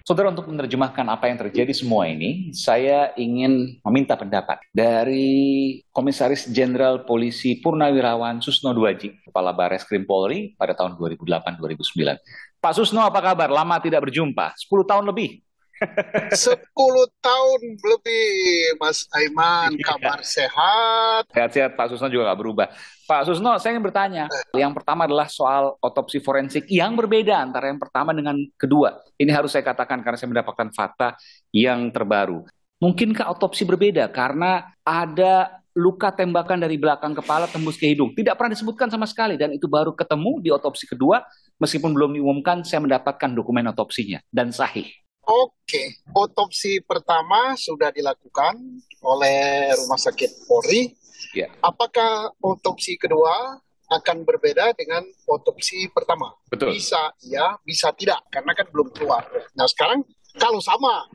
Saudara, untuk menerjemahkan apa yang terjadi semua ini, saya ingin meminta pendapat dari Komisaris Jenderal Polisi Purnawirawan Susno Duaji, Kepala Bareskrim Polri pada tahun 2008-2009. Pak Susno, apa kabar? Lama tidak berjumpa, 10 tahun lebih. 10 tahun lebih, Mas Aiman. Kabar sehat? Sehat-sehat, Pak Susno juga nggak berubah. Pak Susno, saya ingin bertanya. Yang pertama adalah soal otopsi forensik yang berbeda antara yang pertama dengan kedua. Ini harus saya katakan karena saya mendapatkan fakta yang terbaru. Mungkinkah otopsi berbeda karena ada luka tembakan dari belakang kepala tembus ke hidung? Tidak pernah disebutkan sama sekali dan itu baru ketemu di otopsi kedua. Meskipun belum diumumkan, saya mendapatkan dokumen otopsinya dan sahih. Oke, otopsi pertama sudah dilakukan oleh Rumah Sakit Polri. Ya. Apakah otopsi kedua akan berbeda dengan otopsi pertama? Betul. Bisa iya, bisa tidak, karena kan belum keluar. Nah sekarang kalau sama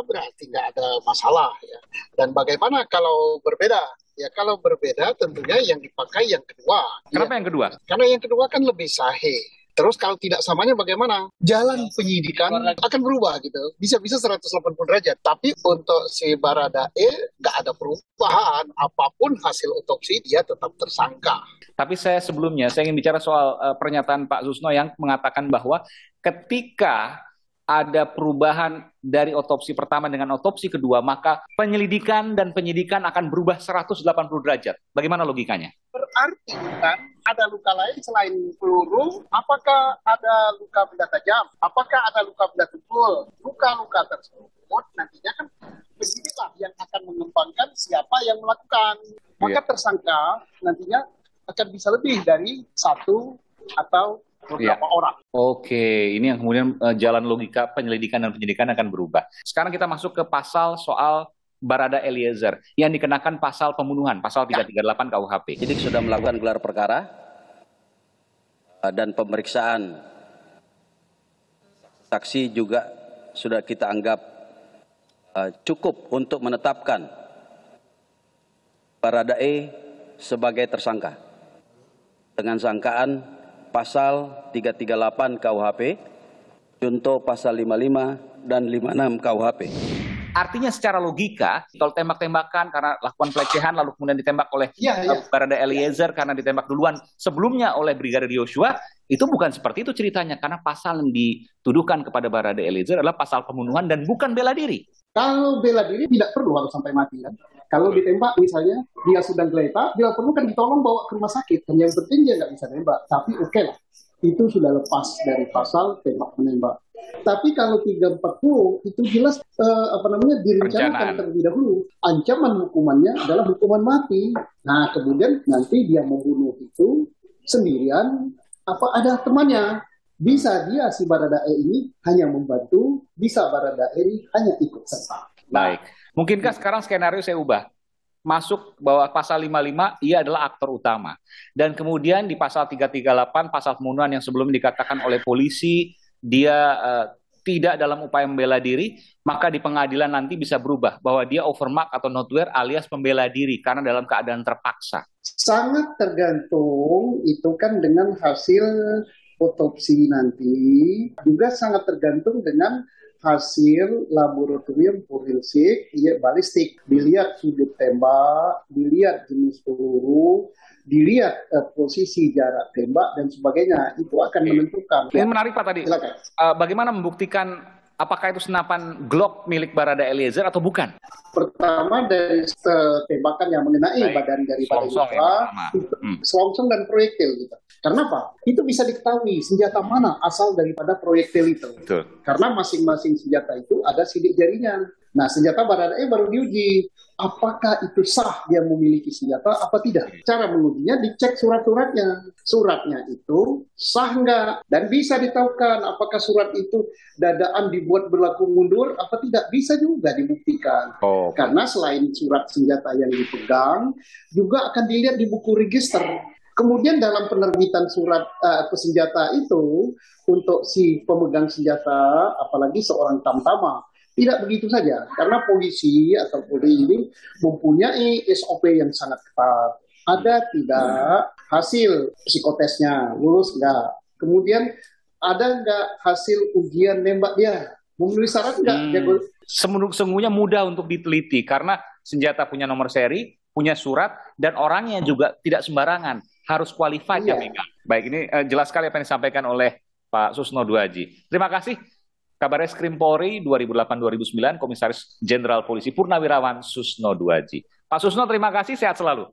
berarti nggak ada masalah ya. Dan bagaimana kalau berbeda? Ya kalau berbeda tentunya yang dipakai yang kedua. Kenapa ya. yang kedua? Karena yang kedua kan lebih sahih. Terus kalau tidak samanya bagaimana? Jalan penyidikan akan berubah gitu. Bisa-bisa 180 derajat. Tapi untuk si Baradae nggak ada perubahan. Apapun hasil otopsi dia tetap tersangka. Tapi saya ingin bicara soal pernyataan Pak Susno yang mengatakan bahwa ketika ada perubahan dari otopsi pertama dengan otopsi kedua, maka penyelidikan dan penyidikan akan berubah 180 derajat. Bagaimana logikanya? Berarti kan ada luka lain selain peluru, apakah ada luka benda tajam, apakah ada luka benda tumpul, luka-luka tersebut nantinya kan penyidiklah yang akan mengembangkan siapa yang melakukan. Maka tersangka nantinya akan bisa lebih dari satu atau beberapa orang. Oke, ini yang kemudian jalan logika penyelidikan dan penyidikan akan berubah. Sekarang kita masuk ke pasal soal Barada Eliezer yang dikenakan pasal pembunuhan, pasal 338 KUHP. Penyidik sudah melakukan gelar perkara dan pemeriksaan saksi juga sudah kita anggap cukup untuk menetapkan Baradae sebagai tersangka dengan sangkaan pasal 338 KUHP, contoh pasal 55 dan 56 KUHP. Artinya secara logika, kalau tembak-tembakan karena lakukan pelecehan lalu kemudian ditembak oleh Barada Eliezer karena ditembak duluan sebelumnya oleh Brigadir Yosua, itu bukan seperti itu ceritanya karena pasal yang dituduhkan kepada Barada Eliezer adalah pasal pembunuhan dan bukan bela diri. Kalau bela diri tidak perlu harus sampai mati kan. Kalau ditembak misalnya dia sedang geletak, bila perlu kan ditolong bawa ke rumah sakit. Dan yang penting dia nggak bisa nembak. Tapi oke lah, itu sudah lepas dari pasal tembak menembak. Tapi kalau 340 itu jelas direncanakan terlebih dahulu. Ancaman hukumannya adalah hukuman mati. Nah kemudian nanti dia membunuh itu sendirian, apa ada temannya. Bisa dia si Baradae ini hanya membantu, bisa Baradae ini hanya ikut serta. Baik. Mungkinkah sekarang skenario saya ubah? Masuk bahwa pasal 55 ia adalah aktor utama. Dan kemudian di pasal 338 pasal pembunuhan yang sebelumnya dikatakan oleh polisi dia tidak dalam upaya membela diri, maka di pengadilan nanti bisa berubah bahwa dia overmark atau notwear alias pembela diri karena dalam keadaan terpaksa. Sangat tergantung itu kan dengan hasil otopsi nanti, juga sangat tergantung dengan hasil laboratorium forensik, balistik. Dilihat sudut tembak, dilihat jenis peluru, dilihat posisi jarak tembak dan sebagainya. Itu akan menentukan. Ini menarik Pak tadi. Silakan. Bagaimana membuktikan apakah itu senapan Glock milik Barada Eliezer atau bukan? Pertama dari tembakan yang mengenai badan daripada selongsong dan proyektil gitu. Karena apa? Itu bisa diketahui senjata mana asal daripada proyektil itu. Betul. Karena masing-masing senjata itu ada sidik jarinya. Nah, senjata Baradae baru diuji. Apakah itu sah dia memiliki senjata apa tidak? Cara mengujinya dicek surat-suratnya. Suratnya itu sah nggak? Dan bisa ditahukan apakah surat itu dadaan dibuat berlaku mundur apa tidak? Bisa juga dibuktikan. Karena selain surat senjata yang dipegang, juga akan dilihat di buku register. Kemudian dalam penerbitan surat senjata itu untuk si pemegang senjata, apalagi seorang tamtama, tidak begitu saja. Karena polisi atau Polri ini mempunyai SOP yang sangat ketat. Ada tidak hasil psikotesnya, lulus nggak? Kemudian ada nggak hasil ujian nembak dia? Memenuhi syarat nggak? Jago. Sungguhnya mudah untuk diteliti karena senjata punya nomor seri, punya surat, dan orangnya juga tidak sembarangan, harus qualified yang megang. Baik, ini jelas sekali apa yang disampaikan oleh Pak Susno Duaji. Terima kasih. Kabar Reskrim Polri 2008-2009, Komisaris Jenderal Polisi Purnawirawan Susno Duaji. Pak Susno, terima kasih, sehat selalu.